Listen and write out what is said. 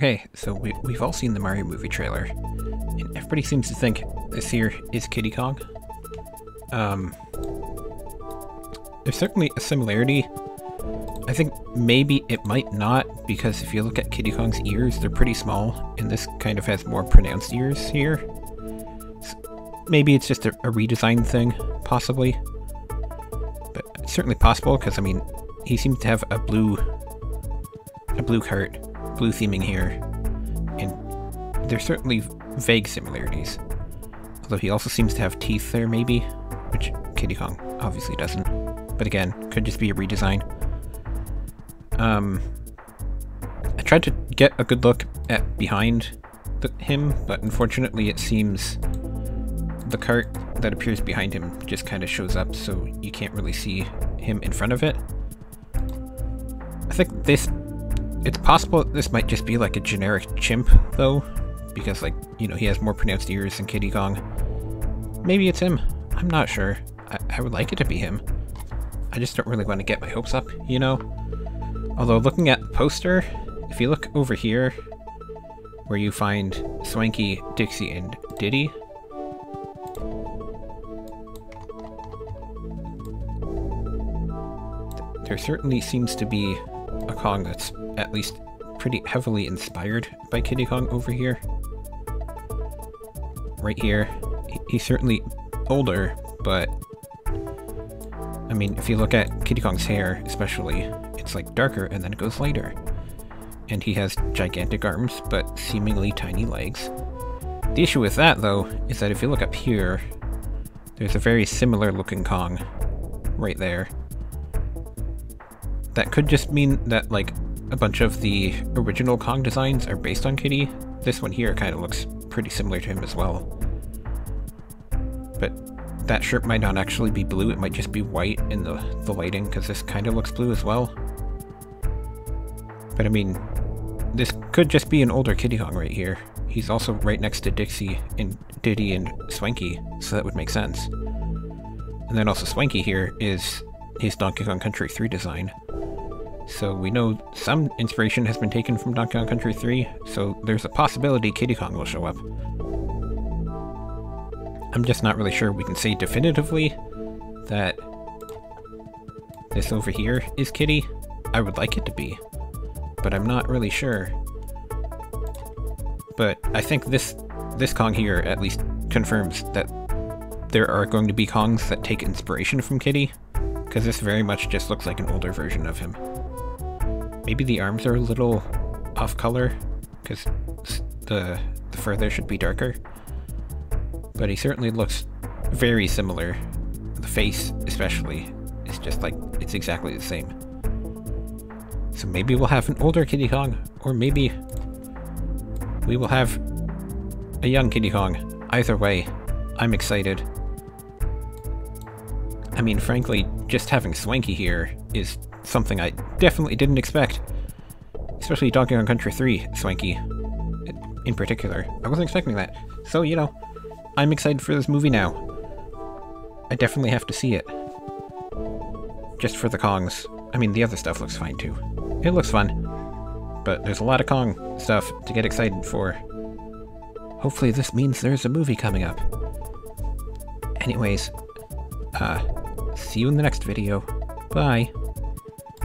Okay, so we've all seen the Mario movie trailer, and everybody seems to think this here is Kiddy Kong. There's certainly a similarity. I think maybe it might not, because if you look at Kiddy Kong's ears, they're pretty small, and this kind of has more pronounced ears here. So maybe it's just a redesign thing, possibly. But it's certainly possible, because, I mean, he seems to have a blue cart, blue theming here, and there's certainly vague similarities. Although he also seems to have teeth there, maybe, which Kiddy Kong obviously doesn't. But again, could just be a redesign. I tried to get a good look at behind him, but unfortunately it seems the cart that appears behind him just kind of shows up, so you can't really see him in front of it. I think it's possible this might just be like a generic chimp, though, because, like, you know, he has more pronounced ears than Kiddy Kong. Maybe it's him. I'm not sure. I would like it to be him. I just don't really want to get my hopes up, you know? Although, looking at the poster, if you look over here, where you find Swanky, Dixie, and Diddy, there certainly seems to be a Kong that's at least pretty heavily inspired by Kiddy Kong over here. Right here. He's certainly older, but I mean, if you look at Kiddy Kong's hair, especially, it's like darker and then it goes lighter. And he has gigantic arms, but seemingly tiny legs. The issue with that, though, is that if you look up here, there's a very similar looking Kong right there. That could just mean that, like, a bunch of the original Kong designs are based on Kiddy. This one here kind of looks pretty similar to him as well. But that shirt might not actually be blue, it might just be white in the lighting, because this kind of looks blue as well. But I mean, this could just be an older Kiddy Kong right here. He's also right next to Dixie and Diddy and Swanky, so that would make sense. And then also Swanky here is his Donkey Kong Country 3 design. So we know some inspiration has been taken from Donkey Kong Country 3, so there's a possibility Kiddy Kong will show up. I'm just not really sure we can say definitively that this over here is Kiddy. I would like it to be, but I'm not really sure. But I think this Kong here at least confirms that there are going to be Kongs that take inspiration from Kiddy, because this very much just looks like an older version of him. Maybe the arms are a little off color, because the fur there should be darker. But he certainly looks very similar. The face, especially, is just like, it's exactly the same. So maybe we'll have an older Kiddy Kong, or maybe we will have a young Kiddy Kong. Either way, I'm excited. I mean, frankly, just having Swanky here is something I definitely didn't expect. Especially Donkey Kong Country 3 Swanky, in particular. I wasn't expecting that. So, you know, I'm excited for this movie now. I definitely have to see it. Just for the Kongs. I mean, the other stuff looks fine too. It looks fun. But there's a lot of Kong stuff to get excited for. Hopefully this means there's a movie coming up. Anyways, see you in the next video. Bye.